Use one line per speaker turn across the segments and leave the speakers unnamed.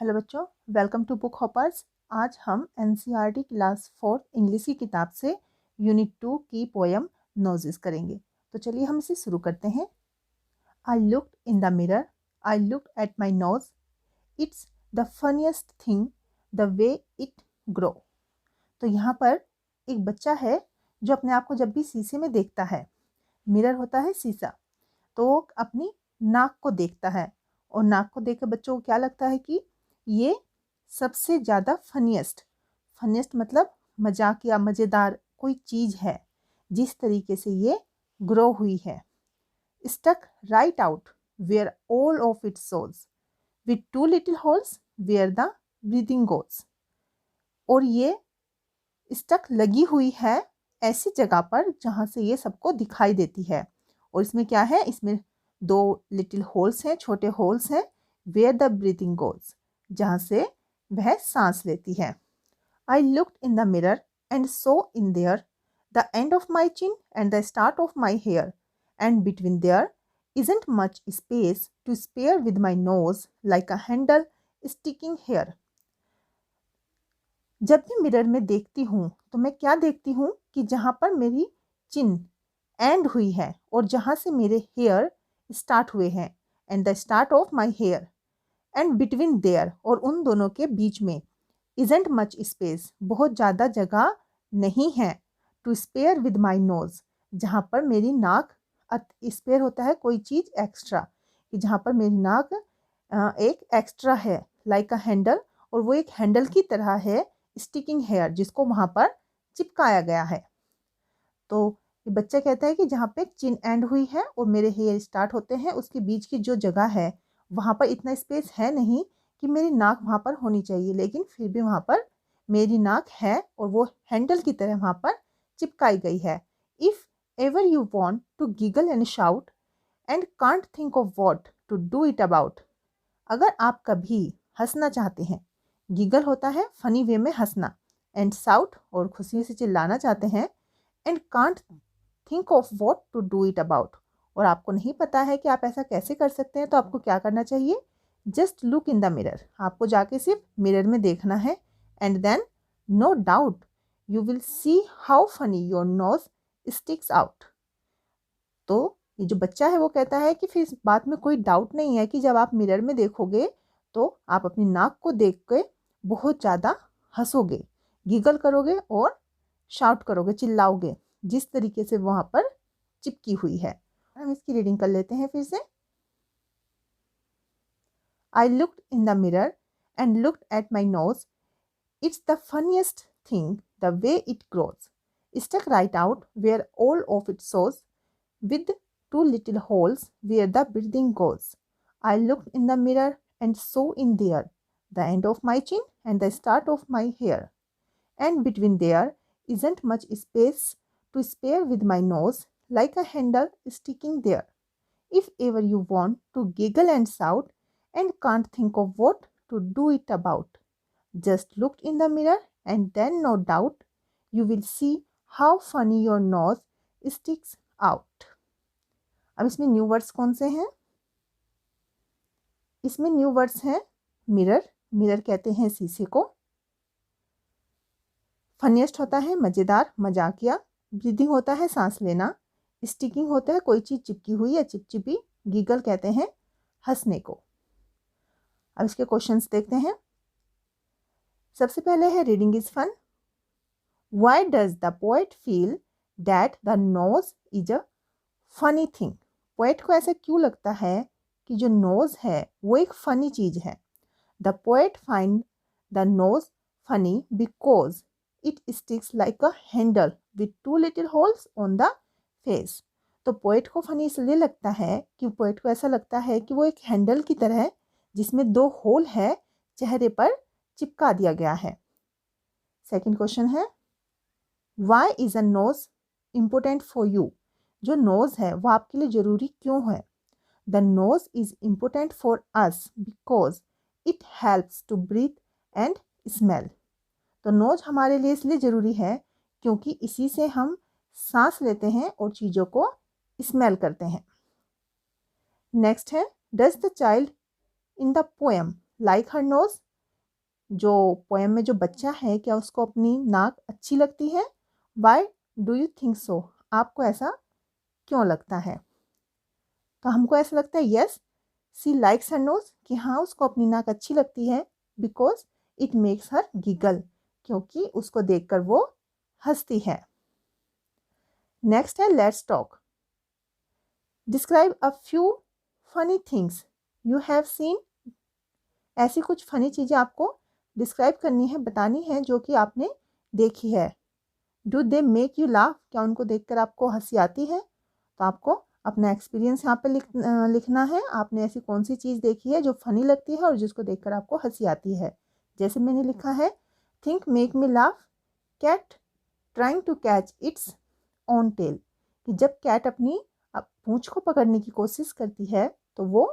Hello बच्चों, welcome to book hoppers. आज हम एनसीईआरटी क्लास 4 इंग्लिश की किताब से यूनिट 2 की पोएम नोजेस करेंगे। तो चलिए हम इसे शुरू करते हैं। आई looked in the mirror, I looked at my nose, it's the funniest thing the way it grow. तो यहाँ पर एक बच्चा है जो अपने आप को जब भी शीशे में देखता है, मिरर होता है शीशा, तो वो अपनी नाक को देखता है और नाक को देख कर बच्चों को क्या लगता है कि ये सबसे ज़्यादा फनीस्ट मतलब मजाक या मज़ेदार कोई चीज़ है जिस तरीके से ये ग्रो हुई है। Stuck right out where all of it shows with two little holes where the breathing goes. और ये स्टक लगी हुई है ऐसी जगह पर जहाँ से ये सबको दिखाई देती है। और इसमें क्या है, इसमें 2 लिटिल होल्स हैं, छोटे होल्स हैं, वेयर द ब्रीथिंग गोज, जहाँ से वह सांस लेती है। I looked in the mirror and saw in there the end of my chin and the start of my hair and between there isn't much space to spare with my nose like a handle sticking here। जब भी mirror में देखती हूँ तो मैं क्या देखती हूँ कि जहाँ पर मेरी चिन एंड हुई है और जहाँ से मेरे हेयर स्टार्ट हुए हैं, and the start of my hair and between there, और उन दोनों के बीच में इजेंट मच स्पेस, बहुत ज़्यादा जगह नहीं है, to spare with my nose, जहाँ पर मेरी नाक, स्पेयर होता है कोई चीज़ एक्स्ट्रा, कि जहाँ पर मेरी नाक एक एक्स्ट्रा है, लाइक अ हैंडल, और वो एक हैंडल की तरह है, स्टिकिंग हेयर, जिसको वहाँ पर चिपकाया गया है। तो ये बच्चा कहता है कि जहाँ पे चिन एंड हुई है और मेरे हेयर स्टार्ट होते हैं, उसके बीच की जो जगह है वहाँ पर इतना स्पेस है नहीं कि मेरी नाक वहाँ पर होनी चाहिए, लेकिन फिर भी वहाँ पर मेरी नाक है और वो हैंडल की तरह वहाँ पर चिपकाई गई है। If ever you want to giggle and shout and can't think of what to do it about. अगर आप कभी हंसना चाहते हैं, गिगल होता है फनी वे में हंसना, एंड साउट और खुशी से चिल्लाना चाहते हैं, and can't think of what to do it about, और आपको नहीं पता है कि आप ऐसा कैसे कर सकते हैं, तो आपको क्या करना चाहिए, just look in the mirror, आपको जाके सिर्फ मिरर में देखना है, and then no doubt you will see how funny your nose sticks out. तो ये जो बच्चा है वो कहता है कि फिर इस बात में कोई डाउट नहीं है कि जब आप मिरर में देखोगे तो आप अपनी नाक को देख के बहुत ज़्यादा हंसोगे, गिगल करोगे और शाउट करोगे, चिल्लाओगे, जिस तरीके से वहाँ पर चिपकी हुई है। हम इसकी रीडिंग कर लेते हैं फिर से। I looked in the mirror and looked at my nose, it's the funniest thing the way it grows, stuck right out where all of it shows with 2 little holes where the breathing goes. I looked in the mirror and saw in there the end of my chin and the start of my hair, and between there isn't much space to spare with my nose, like a handle sticking there. If ever you want to giggle and shout and can't think of what to do it about, just look in the mirror and then no doubt you will see how funny your nose sticks out. अब इसमें new words कौन से हैं? इसमें new words हैं mirror, mirror कहते हैं शीशे को, फनीस्ट होता है मज़ेदार, मजाकिया, ब्रीदिंग होता है सांस लेना, स्टिकिंग होता है कोई चीज़ चिपकी हुई या चिपचिपी, गीगल कहते हैं हंसने को। अब इसके क्वेश्चंस देखते हैं। सबसे पहले है reading is fun. Why does the poet feel that the nose is a funny thing? Poet को ऐसा क्यों लगता है कि जो नोज है वो एक फनी चीज है? The poet find the nose funny because it sticks like a handle with 2 little holes on the face. तो पोएट को फनी इसलिए लगता है कि पोएट को ऐसा लगता है कि वो एक हैंडल की तरह है जिसमें 2 होल है, चेहरे पर चिपका दिया गया है। सेकंड क्वेश्चन है, why is a nose important for you? जो नोज है वो आपके लिए जरूरी क्यों है? The nose is important for us because it helps to breathe and smell. तो नोज हमारे लिए इसलिए जरूरी है क्योंकि इसी से हम सांस लेते हैं और चीज़ों को स्मेल करते हैं। नेक्स्ट है, does the child in the poem like her nose, जो पोएम में जो बच्चा है क्या उसको अपनी नाक अच्छी लगती है? Why do you think so? आपको ऐसा क्यों लगता है? तो हमको ऐसा लगता है यस सी लाइक्स हर नोज, कि हाँ उसको अपनी नाक अच्छी लगती है, because it makes her giggle, क्योंकि उसको देखकर वो हंसती है। नेक्स्ट है let's talk. Describe a few funny things you have seen. ऐसी कुछ फनी चीज़ें आपको डिस्क्राइब करनी है, बतानी है जो कि आपने देखी है। Do they make you laugh? क्या उनको देखकर आपको हंसी आती है? तो आपको अपना एक्सपीरियंस यहाँ पे लिखना है। आपने ऐसी कौन सी चीज़ देखी है जो फनी लगती है और जिसको देखकर आपको हंसी आती है। जैसे मैंने लिखा है think make me laugh cat trying to catch its own tail, कि जब कैट अपनी पूंछ को पकड़ने की कोशिश करती है तो वो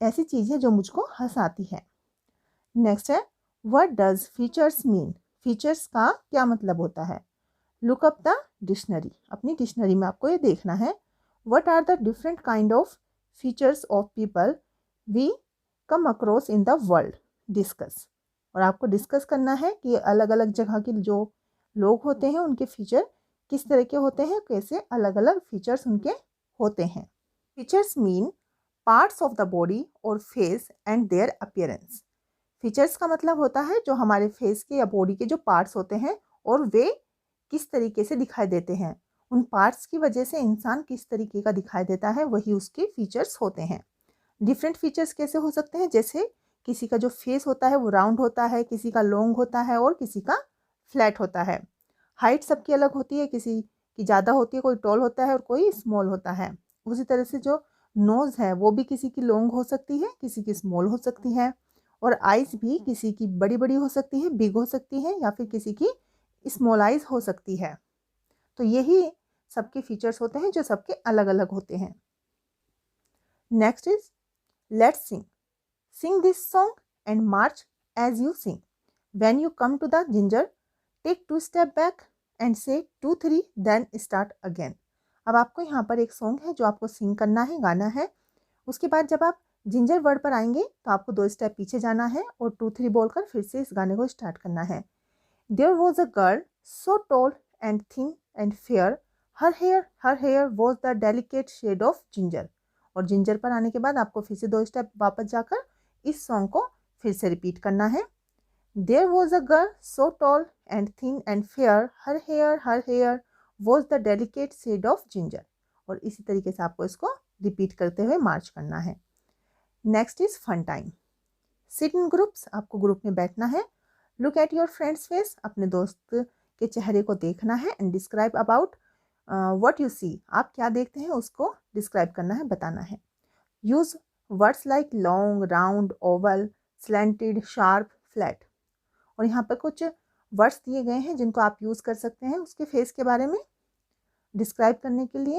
ऐसी चीज़ है जो मुझको हंसाती है। नेक्स्ट है what does features mean? Features का क्या मतलब होता है? Look up the dictionary. अपनी डिक्शनरी में आपको ये देखना है what are the different kind of features of people we come across in the world. Discuss, और आपको डिस्कस करना है कि अलग अलग जगह के जो लोग होते हैं उनके फीचर किस तरह के होते हैं, कैसे अलग अलग फीचर्स उनके होते हैं। Features mean parts of the body और face and their appearance. Features का मतलब होता है जो हमारे फेस के या बॉडी के जो पार्ट्स होते हैं और वे किस तरीके से दिखाई देते हैं, उन पार्ट्स की वजह से इंसान किस तरीके का दिखाई देता है, वही उसके फीचर्स होते हैं। डिफरेंट फीचर्स कैसे हो सकते हैं? जैसे किसी का जो फेस होता है वो राउंड होता है, किसी का लॉन्ग होता है और किसी का फ्लैट होता है। हाइट सबकी अलग होती है, किसी की ज़्यादा होती है, कोई टॉल होता है और कोई स्मॉल होता है। उसी तरह से जो नोज़ है वो भी किसी की लॉन्ग हो सकती है, किसी की स्मॉल हो सकती है, और आइज़ भी किसी की बड़ी बड़ी हो सकती है, बिग हो सकती है, या फिर किसी की स्मॉल आइज़ हो सकती है। तो यही सबके फीचर्स होते हैं जो सबके अलग अलग होते हैं। Next is let's Singh. Sing this song and march as you sing. When you come to the ginger, take 2 step back and say 2 3 then start again. अब आपको यहाँ पर एक सॉन्ग है जो आपको सिंग करना है, गाना है। उसके बाद जब आप जिंजर वर्ड पर आएंगे तो आपको 2 स्टेप पीछे जाना है और 2 3 बोलकर फिर से इस गाने को स्टार्ट करना है। There was a girl so tall and thin and fair. Her hair was the delicate shade of ginger. और जिंजर पर आने के बाद आपको फिर से 2 स्टेप वापस जाकर इस सॉन्ग को फिर से रिपीट करना है। There was a girl so tall and thin and fair. Her hair was the delicate shade of ginger. और इसी तरीके से आपको इसको रिपीट करते हुए मार्च करना है। Next is fun time. Sit in groups, आपको ग्रुप में बैठना है। Look at your friends face, अपने दोस्त के चेहरे को देखना है। And describe about what you see, आप क्या देखते हैं उसको डिस्क्राइब करना है, बताना है। Use words like long, round, Oval, slanted, sharp, flat. और यहाँ पर कुछ वर्ड्स दिए गए हैं जिनको आप यूज़ कर सकते हैं उसके फेस के बारे में डिस्क्राइब करने के लिए।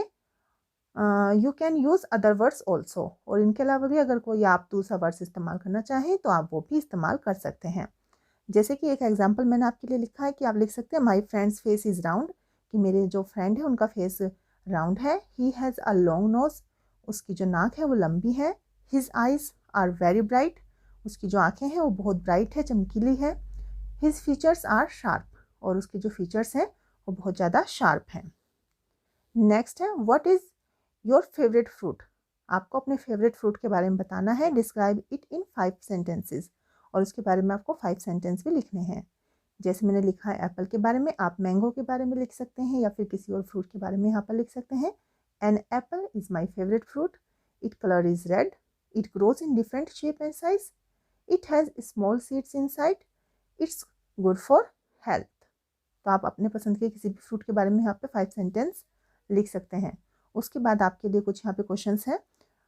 You can use other words also, और इनके अलावा भी अगर कोई आप दूसरा वर्ड्स इस्तेमाल करना चाहें तो आप वो भी इस्तेमाल कर सकते हैं। जैसे कि एक एग्जांपल मैंने आपके लिए लिखा है कि आप लिख सकते हैं my friend's face is round, कि मेरे जो फ्रेंड है उनका फेस राउंड है। He has a long nose, उसकी जो नाक है वो लंबी है। His eyes are very bright, उसकी जो आँखें हैं वो बहुत ब्राइट है, चमकीली है। हिज फीचर्स आर शार्प, और उसके जो फीचर्स हैं वो बहुत ज़्यादा शार्प हैं। नेक्स्ट है what is your favourite fruit. आपको अपने फेवरेट फ्रूट के बारे में बताना है। डिस्क्राइब इट इन 5 सेंटेंसेस, और उसके बारे में आपको 5 सेंटेंस भी लिखने हैं। जैसे मैंने लिखा है एप्पल के बारे में, आप मैंगो के बारे में लिख सकते हैं या फिर किसी और फ्रूट के बारे में यहाँ पर लिख सकते हैं। An apple is my favourite fruit, it colour is red, it grows in different shape and size, it has small seeds inside, it's good for health. तो आप अपने पसंद के किसी भी फ्रूट के बारे में यहाँ पे 5 सेंटेंस लिख सकते हैं। उसके बाद आपके लिए कुछ यहाँ पे क्वेश्चंस हैं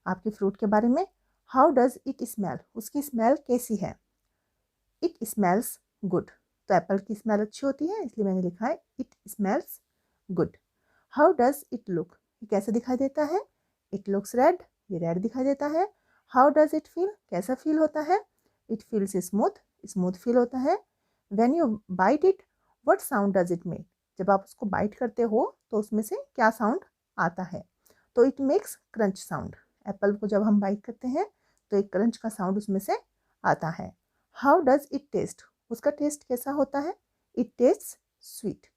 आपके फ्रूट के बारे में। हाउ डज इट स्मेल, उसकी स्मेल कैसी है। इट स्मेल्स गुड, तो एप्पल की स्मेल अच्छी होती है इसलिए मैंने लिखा है it smells good. How does it look, ये कैसे दिखाई देता है। इट लुक्स रेड, ये रेड दिखाई देता है। हाउ डज इट फील, कैसा फील होता है। It feels smooth, smooth feel होता है। When you bite it what sound does it make, जब आप उसको बाइट करते हो तो उसमें से क्या साउंड आता है। तो it makes crunch sound, Apple को जब हम बाइट करते हैं तो एक क्रंच का साउंड उसमें से आता है। हाउ डज इट टेस्ट, उसका टेस्ट कैसा होता है? इट टेस्ट स्वीट,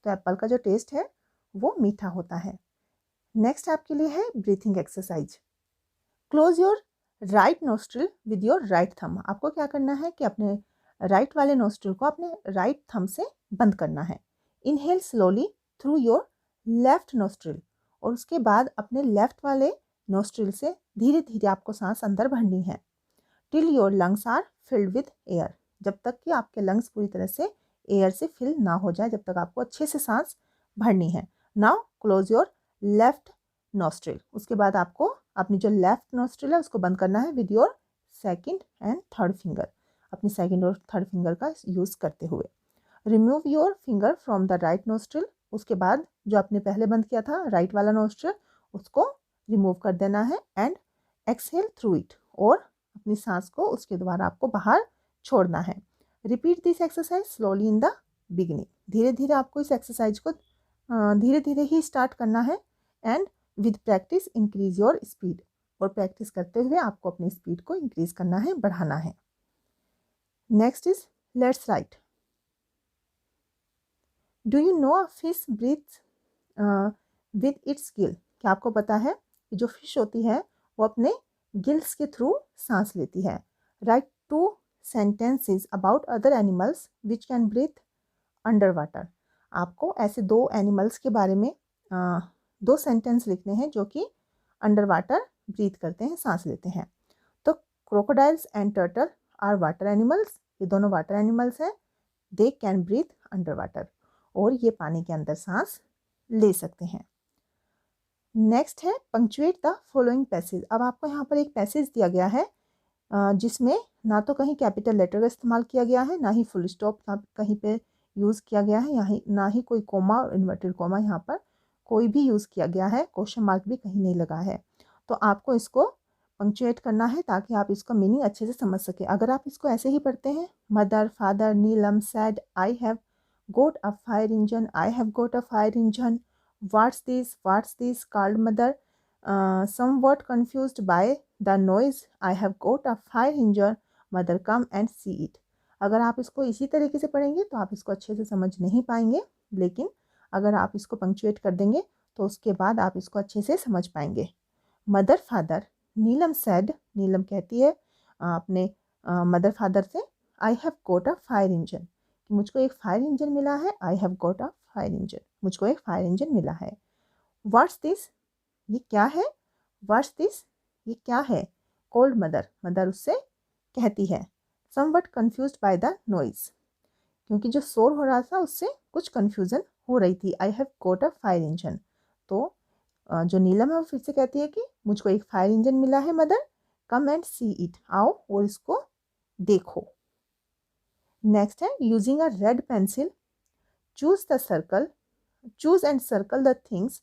तो एप्पल का जो टेस्ट है वो मीठा होता है। नेक्स्ट आपके लिए है breathing exercise. Close your right nostril with your right thumb. आपको क्या करना है कि अपने राइट वाले नोस्ट्रिल को अपने राइट थंब से बंद करना है। Inhale slowly through your left nostril, और उसके बाद अपने लेफ्ट वाले नोस्ट्रिल से धीरे धीरे आपको सांस अंदर भरनी है। Till your lungs are filled with air, जब तक कि आपके लंग्स पूरी तरह से एयर से फिल ना हो जाए, जब तक आपको अच्छे से सांस भरनी है। Now close your left nostril, उसके बाद आपको अपनी जो लेफ्ट नोस्ट्रिल है उसको बंद करना है with your second and third finger, अपनी सेकंड और थर्ड फिंगर का यूज़ करते हुए। Remove your finger from the right nostril, उसके बाद जो आपने पहले बंद किया था राइट वाला नोस्ट्रिल उसको रिमूव कर देना है। एंड एक्सहेल थ्रू इट, और अपनी सांस को उसके द्वारा आपको बाहर छोड़ना है। Repeat this exercise slowly in the beginning, धीरे धीरे आपको इस एक्सरसाइज को धीरे धीरे ही स्टार्ट करना है। And with practice increase your speed, और प्रैक्टिस करते हुए आपको अपनी स्पीड को इंक्रीज करना है, बढ़ाना है। Next is let's write. Do you know a fish breathe with its gill, क्या आपको पता है कि जो फिश होती है वो अपने गिल्स के थ्रू सांस लेती है। Write 2 sentences about other animals which can breathe under water. आपको ऐसे 2 एनिमल्स के बारे में 2 सेंटेंस लिखने हैं जो कि अंडर वाटर ब्रीथ करते हैं, सांस लेते हैं। तो crocodiles and turtle are water animals, ये दोनों वाटर एनिमल्स हैं। They can breathe under water, और ये पानी के अंदर सांस ले सकते हैं। नेक्स्ट है पंक्चुएट द फॉलोइंग पैसेज। अब आपको यहाँ पर एक पैसेज दिया गया है जिसमें ना तो कहीं कैपिटल लेटर का इस्तेमाल किया गया है, ना ही फुल स्टॉप कहीं पे यूज़ किया गया है, यहाँ ना ही कोई कोमा और इन्वर्टेड कोमा यहाँ पर कोई भी यूज़ किया गया है, क्वेश्चन मार्क भी कहीं नहीं लगा है। तो आपको इसको पंक्चुएट करना है ताकि आप इसका मीनिंग अच्छे से समझ सके। अगर आप इसको ऐसे ही पढ़ते हैं, mother father Neelam said I have got a fire engine, I have got a fire engine, what's this called mother, somewhat confused by the noise, I have got a fire engine, mother come and see it। अगर आप इसको इसी तरीके से पढ़ेंगे तो आप इसको अच्छे से समझ नहीं पाएंगे, लेकिन अगर आप इसको पंक्चुएट कर देंगे तो उसके बाद आप इसको अच्छे से समझ पाएंगे। मदर फादर, नीलम सेड, नीलम कहती है अपने मदर फादर से, I have got a fire engine, कि मुझको एक फायर इंजन मिला है। I have got a fire engine, मुझको एक फायर इंजन मिला है। व्हाट्स दिस, ये क्या है। व्हाट्स दिस, ये क्या है। कोल्ड मदर, मदर उससे कहती है। Somewhat confused by the noise, क्योंकि जो शोर हो रहा था उससे कुछ कन्फ्यूजन हो रही थी। I have got a fire engine, तो जो नीलम है वो फिर से कहती है कि मुझको एक फायर इंजन मिला है mother, come and see it, आओ और इसको देखो। नेक्स्ट है using a red pencil choose the circle, choose and circle the things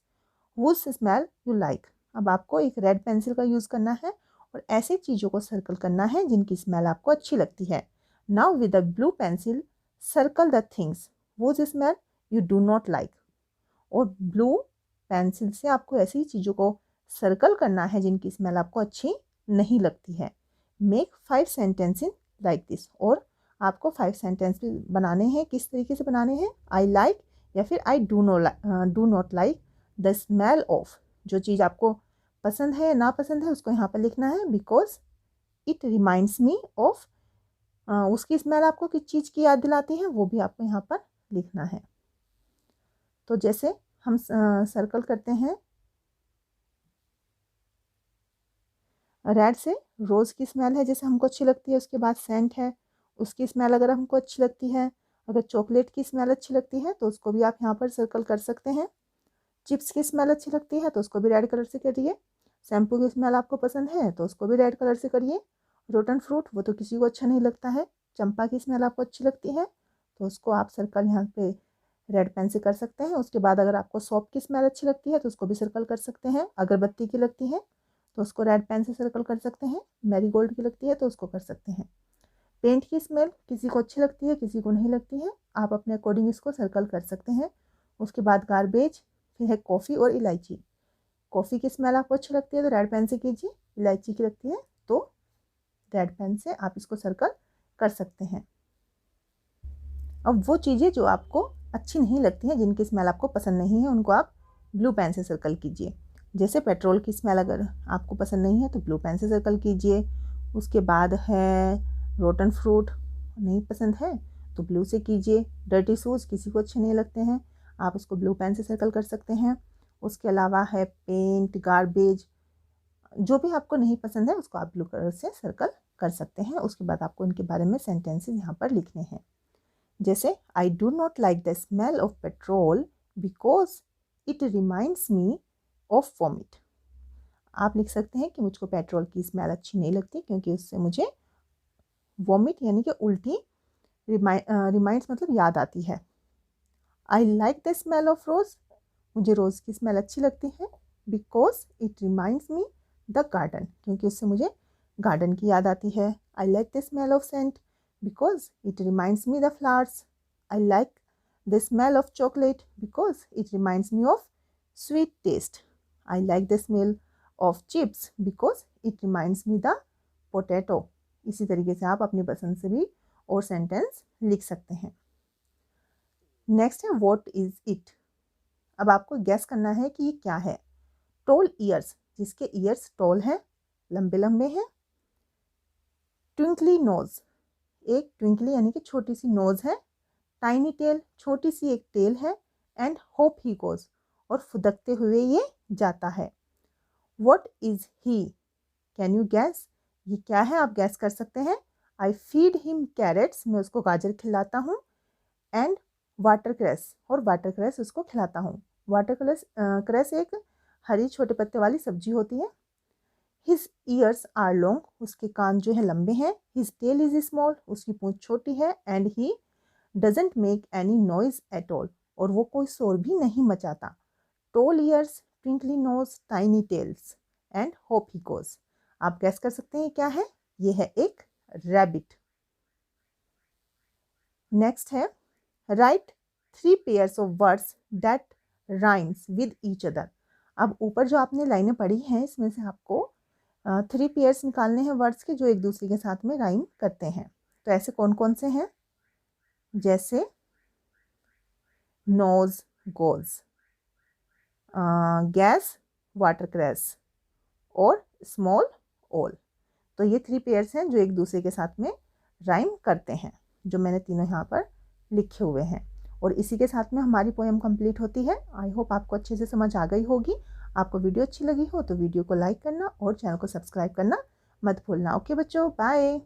whose smell you like. अब आपको एक रेड पेंसिल का यूज़ करना है और ऐसी चीज़ों को सर्कल करना है जिनकी स्मेल आपको अच्छी लगती है। Now with the blue pencil circle the things whose smell you do not like, और ब्लू पेंसिल से आपको ऐसी चीज़ों को सर्कल करना है जिनकी स्मेल आपको अच्छी नहीं लगती है। Make 5 sentence in like this, और आपको 5 सेंटेंस भी बनाने हैं। किस तरीके से बनाने हैं। आई लाइक या फिर I do not like the smell of, जो चीज़ आपको पसंद है या नापसंद है उसको यहाँ पर लिखना है। Because it reminds me of, उसकी स्मेल आपको किस चीज़ की याद दिलाती है वो भी आपको यहाँ पर लिखना है। तो जैसे हम सर्कल करते हैं, रेड से रोज़ की स्मेल है जैसे हमको अच्छी लगती है, उसके बाद सेंट है उसकी स्मेल अगर हमको अच्छी लगती है। अगर चॉकलेट की स्मेल अच्छी लगती है तो उसको भी आप यहाँ पर सर्कल कर सकते हैं। चिप्स की स्मेल अच्छी लगती है तो उसको भी रेड कलर से करिए। शैम्पू की स्मेल आपको पसंद है तो उसको भी रेड कलर से करिए। रोटन फ्रूट वो तो किसी को अच्छा नहीं लगता है। चंपा की स्मेल आपको अच्छी लगती है तो उसको आप सर्कल यहाँ पे रेड पेन से कर सकते हैं। उसके बाद अगर आपको सौंफ की स्मेल अच्छी लगती है तो उसको भी सर्कल कर सकते हैं। अगरबत्ती की लगती है तो उसको रेड पेन से सर्कल कर सकते हैं। मैरीगोल्ड की लगती है तो उसको कर सकते हैं। पेंट की स्मेल किसी को अच्छी लगती है किसी को नहीं लगती है, आप अपने अकॉर्डिंग इसको सर्कल कर सकते हैं। उसके बाद गार्बेज, फिर है कॉफ़ी और इलायची। कॉफ़ी की स्मेल आपको अच्छी लगती है तो रेड पेन से कीजिए, इलायची की लगती है तो रेड पेन से आप इसको सर्कल कर सकते हैं। अब वो चीज़ें जो आपको अच्छी नहीं लगती हैं, जिनकी स्मेल आपको पसंद नहीं है, उनको आप ब्लू पेन से सर्कल कीजिए। जैसे पेट्रोल की स्मेल अगर आपको पसंद नहीं है तो ब्लू पेन से सर्कल कीजिए। उसके बाद है रोटन फ्रूट, नहीं पसंद है तो ब्लू से कीजिए। डर्टी शूज़ किसी को अच्छे नहीं लगते हैं, आप उसको ब्लू पेन से सर्कल कर सकते हैं। उसके अलावा है पेंट, गार्बेज, जो भी आपको नहीं पसंद है उसको आप ब्लू कलर से सर्कल कर सकते हैं। उसके बाद आपको इनके बारे में सेंटेंसेस यहाँ पर लिखने हैं। जैसे I do not like the smell of petrol because it reminds me of vomit. आप लिख सकते हैं कि मुझको पेट्रोल की स्मेल अच्छी नहीं लगती क्योंकि उससे मुझे वॉमिट यानी कि उल्टी रिमाइंड्स मतलब याद आती है। I like the smell of rose, मुझे रोज़ की स्मेल अच्छी लगती है। Because it reminds me the garden, क्योंकि उससे मुझे गार्डन की याद आती है। I like the smell of scent because it reminds me the flowers. I like the smell of chocolate because it reminds me of sweet taste. I like the smell of chips because it reminds me the potato. इसी तरीके से आप अपनी पसंद से भी और sentence लिख सकते हैं। नेक्स्ट है व्हाट इज इट। अब आपको गैस करना है कि ये क्या है। टॉल ईयर्स, जिसके ईयर्स टॉल हैं, लंबे लंबे हैं। ट्विंकली नोज, एक ट्विंकली यानी कि छोटी सी नोज है। टाइनी टेल, छोटी सी एक टेल है। एंड होप ही गोज, और फुदकते हुए ये जाता है। What is he, can you gas, ये क्या है आप गैस कर सकते हैं। आई फीड हिम कैरेट्स, मैं उसको गाजर खिलाता हूँ। एंड वाटर क्रैस, और वाटर क्रैस उसको खिलाता हूँ। वाटर क्रैस एक हरी छोटे पत्ते वाली सब्जी होती है। हिज ईयर्स आर लॉन्ग, उसके कान जो है लंबे हैं। हिज टेल इज स्मॉल, उसकी पूंछ छोटी है। And he doesn't make any noise at all, और वो कोई शोर भी नहीं मचाता। Tall ears, twinkly nose, tiny tails and hope he goes. आप गैस कर सकते हैं क्या है, ये है एक रैबिट। नेक्स्ट है write 3 pairs of words that rhymes with each other. अब ऊपर जो आपने लाइनें पढ़ी हैं इसमें से आपको 3 पेयर्स निकालने हैं वर्ड्स के जो एक दूसरे के साथ में राइम करते हैं। तो ऐसे कौन कौन से हैं, जैसे नोज गोज, गैस वाटर क्रैस, और स्मॉल ओल। तो ये 3 पेयर्स हैं जो एक दूसरे के साथ में राइम करते हैं, जो मैंने तीनों यहाँ पर लिखे हुए हैं। और इसी के साथ में हमारी पोएम कंप्लीट होती है। आई होप आपको अच्छे से समझ आ गई होगी। आपको वीडियो अच्छी लगी हो तो वीडियो को लाइक करना और चैनल को सब्सक्राइब करना मत भूलना। ओके बच्चों, बाय।